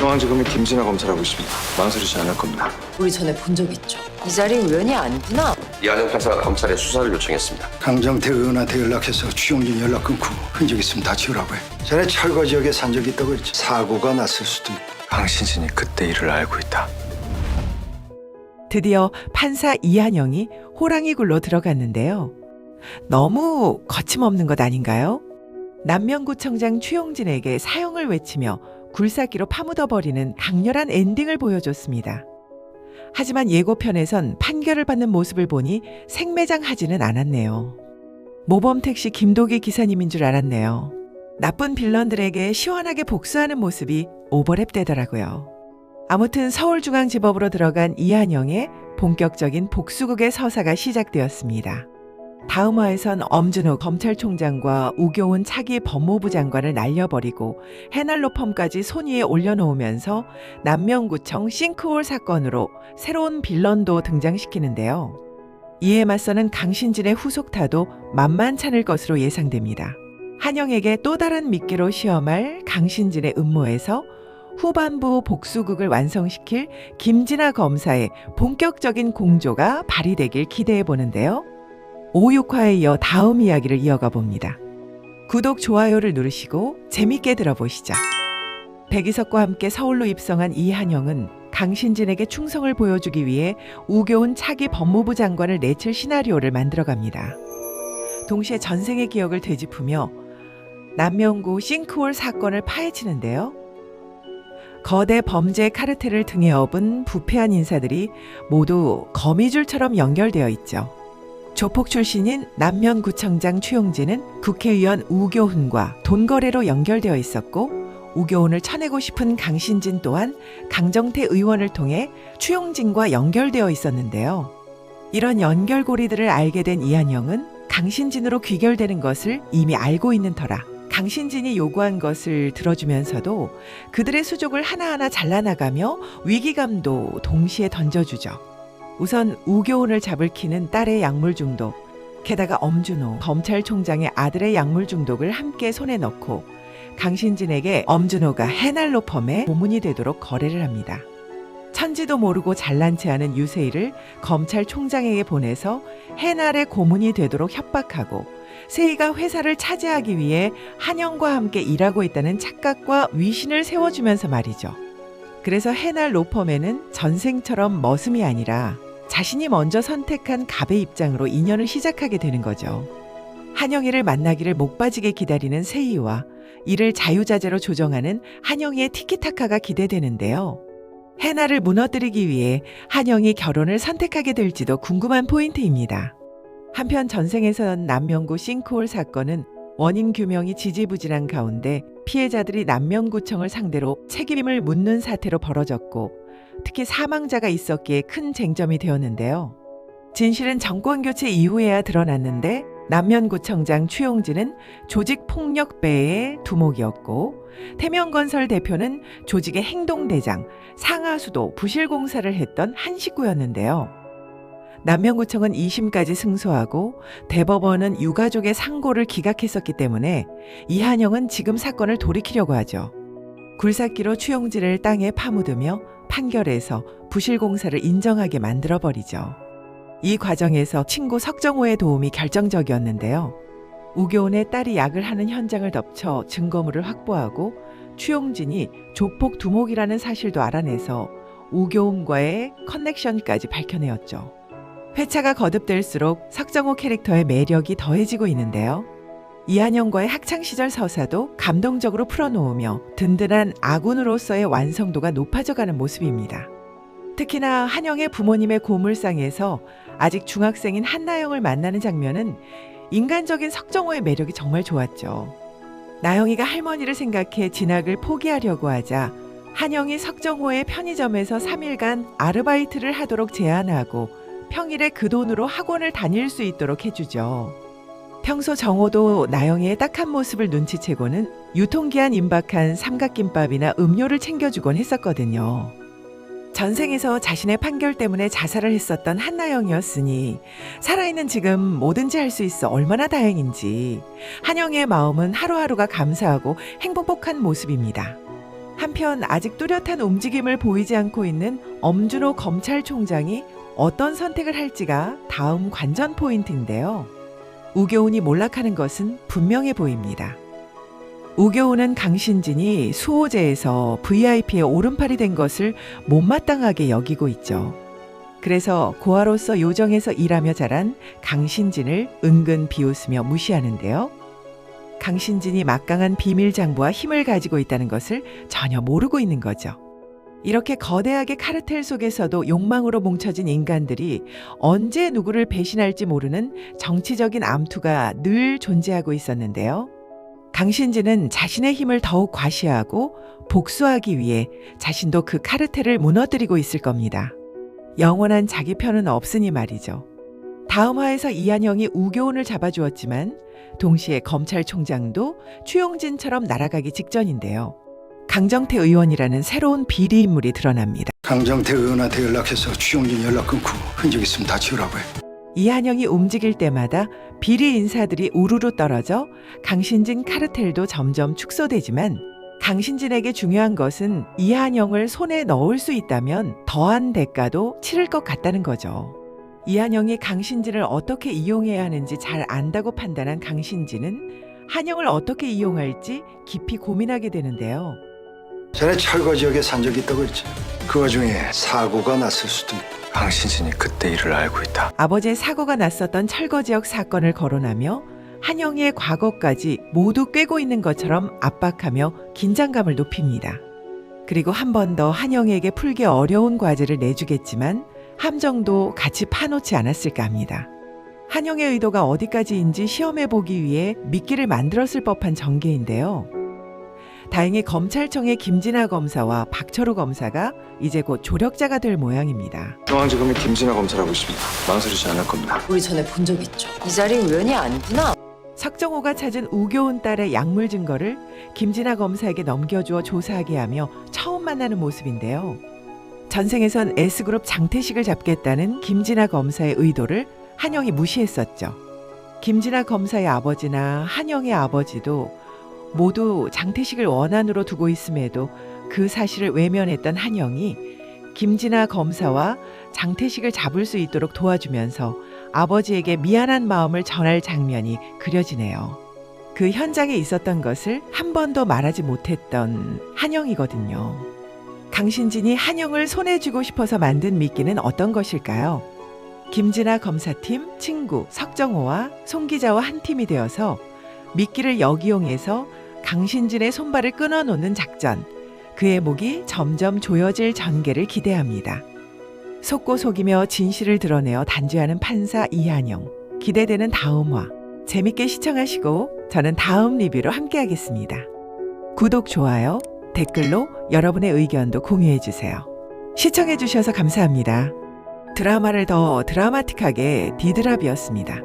중앙지검의 김진아 검사라고 있습니다. 망설이지 않을 겁니다. 우리 전에 본 적 있죠? 이 자리 우연히 아니구나. 이한영 판사가 검찰에 수사를 요청했습니다. 강정태 의원한테 연락해서 추용진 연락 끊고 흔적 있으면 다 지우라고 해. 전에 철거 지역에 산 적이 있다고 했지. 사고가 났을 수도 있고. 강신진이 그때 일을 알고 있다. 드디어 판사 이한영이 호랑이 굴로 들어갔는데요. 너무 거침없는 것 아닌가요? 남명구청장 추용진에게 사형을 외치며 굴삭기로 파묻어버리는 강렬한 엔딩을 보여줬습니다. 하지만 예고편에선 판결을 받는 모습을 보니 생매장하지는 않았네요. 모범택시 김도기 기사님인 줄 알았네요. 나쁜 빌런들에게 시원하게 복수하는 모습이 오버랩되더라고요. 아무튼 서울중앙지법으로 들어간 이한영의 본격적인 복수극의 서사가 시작되었습니다. 다음 화에선 엄준호 검찰총장과 우교훈 차기 법무부 장관을 날려버리고 해날로펌까지 손 위에 올려놓으면서 남명구청 싱크홀 사건으로 새로운 빌런도 등장시키는데요. 이에 맞서는 강신진의 후속타도 만만찮을 것으로 예상됩니다. 한영에게 또 다른 미끼로 시험할 강신진의 음모에서 후반부 복수극을 완성시킬 김진아 검사의 본격적인 공조가 발휘되길 기대해 보는데요. 5, 6화에 이어 다음 이야기를 이어가 봅니다. 구독, 좋아요를 누르시고 재밌게 들어보시죠. 백이석과 함께 서울로 입성한 이한영은 강신진에게 충성을 보여주기 위해 우교훈 차기 법무부 장관을 내칠 시나리오를 만들어갑니다. 동시에 전생의 기억을 되짚으며 남명구 싱크홀 사건을 파헤치는데요. 거대 범죄 카르텔을 등에 업은 부패한 인사들이 모두 거미줄처럼 연결되어 있죠. 조폭 출신인 남면구청장 추용진은 국회의원 우교훈과 돈거래로 연결되어 있었고, 우교훈을 쳐내고 싶은 강신진 또한 강정태 의원을 통해 추용진과 연결되어 있었는데요. 이런 연결고리들을 알게 된 이한영은 강신진으로 귀결되는 것을 이미 알고 있는 터라 강신진이 요구한 것을 들어주면서도 그들의 수족을 하나하나 잘라나가며 위기감도 동시에 던져주죠. 우선 우교훈을 잡을 키는 딸의 약물 중독, 게다가 엄준호 검찰총장의 아들의 약물 중독을 함께 손에 넣고 강신진에게 엄준호가 해날로펌의 고문이 되도록 거래를 합니다. 천지도 모르고 잘난 체하는 유세일을 검찰총장에게 보내서 해날의 고문이 되도록 협박하고 세희가 회사를 차지하기 위해 한영과 함께 일하고 있다는 착각과 위신을 세워주면서 말이죠. 그래서 해날 로펌에는 전생처럼 머슴이 아니라 자신이 먼저 선택한 갑의 입장으로 인연을 시작하게 되는 거죠. 한영이를 만나기를 목 빠지게 기다리는 세희와 이를 자유자재로 조정하는 한영이의 티키타카가 기대되는데요. 해날을 무너뜨리기 위해 한영이 결혼을 선택하게 될지도 궁금한 포인트입니다. 한편 전생에선 남명구 싱크홀 사건은 원인 규명이 지지부진한 가운데 피해자들이 남명구청을 상대로 책임을 묻는 사태로 벌어졌고, 특히 사망자가 있었기에 큰 쟁점이 되었는데요. 진실은 정권교체 이후에야 드러났는데 남면구청장 추용진은 조직폭력배의 두목이었고, 태명건설 대표는 조직의 행동대장, 상하수도 부실공사를 했던 한 식구였는데요. 남명구청은 2심까지 승소하고 대법원은 유가족의 상고를 기각했었기 때문에 이한영은 지금 사건을 돌이키려고 하죠. 굴삭기로 추용진을 땅에 파묻으며 판결에서 부실공사를 인정하게 만들어버리죠. 이 과정에서 친구 석정호의 도움이 결정적이었는데요. 우교훈의 딸이 약을 하는 현장을 덮쳐 증거물을 확보하고 추용진이 조폭 두목이라는 사실도 알아내서 우교훈과의 커넥션까지 밝혀내었죠. 회차가 거듭될수록 석정호 캐릭터의 매력이 더해지고 있는데요. 이한영과의 학창시절 서사도 감동적으로 풀어놓으며 든든한 아군으로서의 완성도가 높아져가는 모습입니다. 특히나 한영의 부모님의 고물상에서 아직 중학생인 한나영을 만나는 장면은 인간적인 석정호의 매력이 정말 좋았죠. 나영이가 할머니를 생각해 진학을 포기하려고 하자 한영이 석정호의 편의점에서 3일간 아르바이트를 하도록 제안하고 평일에 그 돈으로 학원을 다닐 수 있도록 해주죠. 평소 정호도 나영이의 딱한 모습을 눈치채고는 유통기한 임박한 삼각김밥이나 음료를 챙겨주곤 했었거든요. 전생에서 자신의 판결 때문에 자살을 했었던 한나영이었으니 살아있는 지금 뭐든지 할 수 있어 얼마나 다행인지 한영의 마음은 하루하루가 감사하고 행복한 모습입니다. 한편 아직 뚜렷한 움직임을 보이지 않고 있는 엄준호 검찰총장이 어떤 선택을 할지가 다음 관전 포인트인데요. 우교훈이 몰락하는 것은 분명해 보입니다. 우교훈은 강신진이 수호제에서 VIP의 오른팔이 된 것을 못마땅하게 여기고 있죠. 그래서 고아로서 요정에서 일하며 자란 강신진을 은근 비웃으며 무시하는데요. 강신진이 막강한 비밀 장부와 힘을 가지고 있다는 것을 전혀 모르고 있는 거죠. 이렇게 거대하게 카르텔 속에서도 욕망으로 뭉쳐진 인간들이 언제 누구를 배신할지 모르는 정치적인 암투가 늘 존재하고 있었는데요. 강신진은 자신의 힘을 더욱 과시하고 복수하기 위해 자신도 그 카르텔을 무너뜨리고 있을 겁니다. 영원한 자기 편은 없으니 말이죠. 다음 화에서 이한영이 우교훈을 잡아주었지만 동시에 검찰총장도 추용진처럼 날아가기 직전인데요. 강정태 의원이라는 새로운 비리 인물이 드러납니다. 강정태 의원한테 연락해서 추용진 연락 끊고 흔적 있으면 다 지우라고 해. 이한영이 움직일 때마다 비리 인사들이 우르르 떨어져 강신진 카르텔도 점점 축소되지만 강신진에게 중요한 것은 이한영을 손에 넣을 수 있다면 더한 대가도 치를 것 같다는 거죠. 이한영이 강신진을 어떻게 이용해야 하는지 잘 안다고 판단한 강신진은 한영을 어떻게 이용할지 깊이 고민하게 되는데요. 전에 철거 지역에 산 적이 있다고 했지. 그 와중에 사고가 났을 수도 있고. 강신진이 그때 일을 알고 있다. 아버지의 사고가 났었던 철거 지역 사건을 거론하며 한영의 과거까지 모두 꿰고 있는 것처럼 압박하며 긴장감을 높입니다. 그리고 한 번 더 한영에게 풀기 어려운 과제를 내주겠지만 함정도 같이 파놓지 않았을까 합니다. 한영의 의도가 어디까지인지 시험해보기 위해 미끼를 만들었을 법한 전개인데요. 다행히 검찰청의 김진아 검사와 박철우 검사가 이제 곧 조력자가 될 모양입니다. 중앙지검의 김진아 검사라고 있습니다. 망설이지 않을 겁니다. 우리 전에 본 적 있죠. 이 자리 우연이 아니구나. 석정호가 찾은 우교훈 딸의 약물 증거를 김진아 검사에게 넘겨주어 조사하게 하며 처음 만나는 모습인데요. 전생에선 S그룹 장태식을 잡겠다는 김진아 검사의 의도를 한영이 무시했었죠. 김진아 검사의 아버지나 한영의 아버지도 모두 장태식을 원한으로 두고 있음에도 그 사실을 외면했던 한영이 김진아 검사와 장태식을 잡을 수 있도록 도와주면서 아버지에게 미안한 마음을 전할 장면이 그려지네요. 그 현장에 있었던 것을 한 번도 말하지 못했던 한영이거든요. 강신진이 한영을 손에 쥐고 싶어서 만든 미끼는 어떤 것일까요? 김진아 검사팀, 친구, 석정호와 송 기자와 한 팀이 되어서 미끼를 역이용해서 강신진의 손발을 끊어놓는 작전. 그의 목이 점점 조여질 전개를 기대합니다. 속고 속이며 진실을 드러내어 단죄하는 판사 이한영. 기대되는 다음화. 재밌게 시청하시고 저는 다음 리뷰로 함께하겠습니다. 구독, 좋아요, 댓글로 여러분의 의견도 공유해주세요. 시청해주셔서 감사합니다. 드라마를 더 드라마틱하게 디드랍이었습니다.